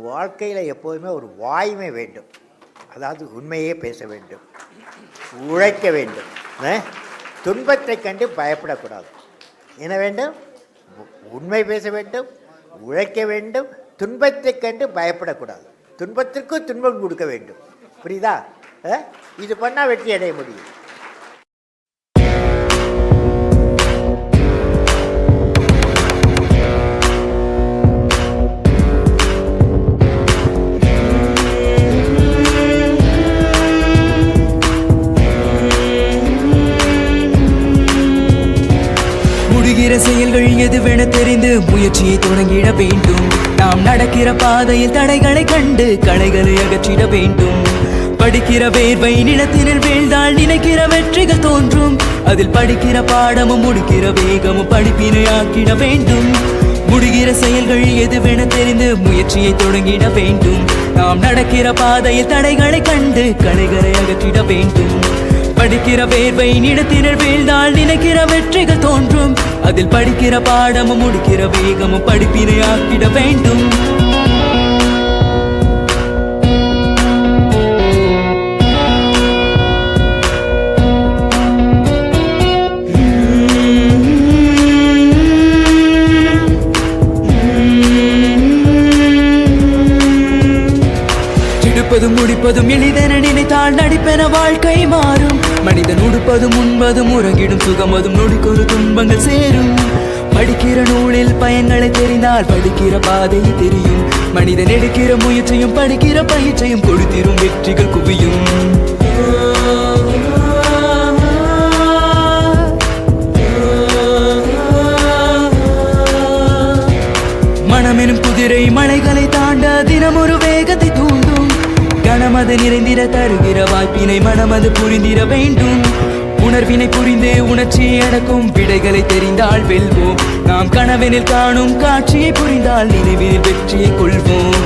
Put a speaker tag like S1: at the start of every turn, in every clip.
S1: வாழ்க்கையில் எப்போதுமே ஒரு வாய்மை வேண்டும். அதாவது உண்மையே பேச வேண்டும், உழைக்க வேண்டும், துன்பத்தை கண்டு பயப்படக்கூடாது. என்ன வேண்டும்? உண்மை பேச வேண்டும், உழைக்க வேண்டும், துன்பத்தை கண்டு பயப்படக்கூடாது. துன்பத்திற்கு துன்பம் கொடுக்க வேண்டும். புரியுதா? இது பண்ணால் வெற்றி அடைய முடியும்.
S2: முடிகிற செயல்கள் எதுவென தெரிந்து முயற்சியை தொடங்கிட வேண்டும். நாம் நடக்கிற பாதையில் தடைகளை கண்டு களைகளை அகற்றிட வேண்டும். படிக்கிற வேர்வை நிலத்தினில் வீழ்ந்தால் நினைக்கிற வெற்றிகள் தோன்றும். அதில் படிக்கிற பாடமும் முடிக்கிற வேகமும் படிப்பினை ஆக்கிட வேண்டும். முடிகிற செயல்கள் எதுவென தெரிந்து முயற்சியை தொடங்கிட வேண்டும். நாம் நடக்கிற பாதையில் தடைகளை கண்டு களைகளை அகற்றிட வேண்டும். படிக்கிற வேர்வை நிலத்தினர் வீழ்ந்தால் நினைக்கிற வெற்றிகள் தோன்றும். அதில் படிக்கிற பாடமும் முடிக்கிற வேகமும் படிப்பினை ஆக்கிட வேண்டும். எடுப்பதும் முடிப்பதும் எளிதென நினைத்தால் நடிப்பென வாழ்க்கை மாறும். மனிதன் உடுப்பதும் உண்பதும் உறங்கிடும் சுகமதும் நொடிக்கொரு துன்பங்கள் சேரும். படிக்கிற நூலில் பயன்களை தெரிந்தால் படிக்கிற பாதை தெரியும். மனிதன் எடுக்கிற முயற்சியும் படிக்கிற பயிற்சியும் கொடுத்திரும் வெற்றிகள் குவியும். மனமெனும் குதிரை மலைகளை தாண்ட தினம் ஒரு வேகத்தை தூண்டும். கணமது நிறைந்திட தருகிற வாய்ப்பினை மனமது புரிந்திட வேண்டும். உணர்வினை புரிந்து உணர்ச்சியை அடக்கும் விடைகளை தெரிந்தால் வெல்வோம். நாம் கனவெனில் காணும் காட்சியை புரிந்தால் நினைவில் வெற்றியை கொள்வோம்.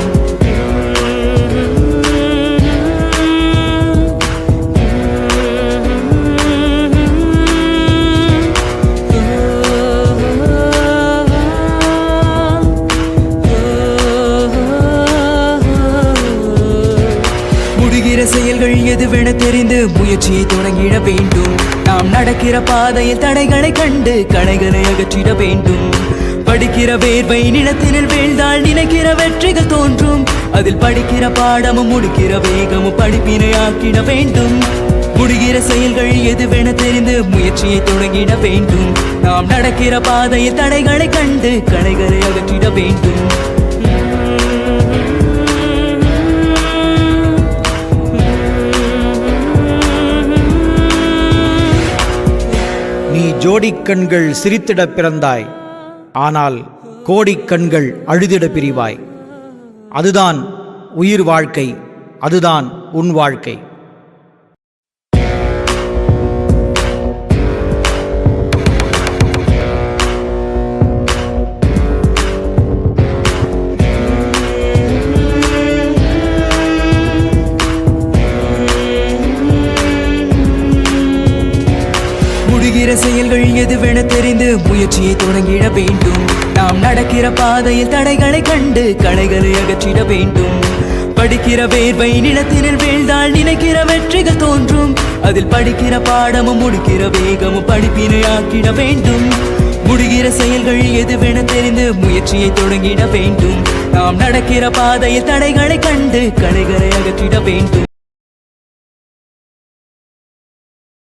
S2: முடிகிற செயல்கள் எதுவென தெரிந்து முயற்சியை தொடங்கிட வேண்டும். நாம் நடக்கிற பாதையில் தடைகளை கண்டு களைகளை அகற்றிட வேண்டும். படிக்கிற வேர்வை நிலத்தினில் வீழ்ந்தால் நினைக்கிற வெற்றிகள் தோன்றும். அதில் படிக்கிற பாடமும் முடிக்கிற வேகமும் படிப்பினை ஆக்கிட வேண்டும். முடிகிற செயல்கள் எதுவென தெரிந்து முயற்சியை தொடங்கிட வேண்டும். நாம் நடக்கிற பாதையில் தடைகளை கண்டு களைகளை அகற்றிட வேண்டும்.
S3: நீ ஜோடிக்கண்கள் சிரித்திட பிறந்தாய், ஆனால் கோடிக்கண்கள் அழுதிட பிரிவாய். அதுதான் உயிர் வாழ்க்கை, அதுதான் உன் வாழ்க்கை.
S2: முடிகிற செயல்கள் எதுவென தெரிந்து முயற்சியை தொடங்கிட வேண்டும். நாம் நடக்கிற பாதையில் தடைகளை கண்டு களைகளை அகற்றிட வேண்டும். படிக்கிற வேர்வை நிலத்தினில் வீழ்ந்தால் நினைக்கிற வெற்றிகள் தோன்றும். அதில் படிக்கிற பாடமும் முடிக்கிற வேகமும் படிப்பினை ஆக்கிட வேண்டும். முடிகிற செயல்கள் எதுவென தெரிந்து முயற்சியை தொடங்கிட வேண்டும். நாம் நடக்கிற பாதையில் தடைகளை கண்டு களைகளை அகற்றிட வேண்டும்.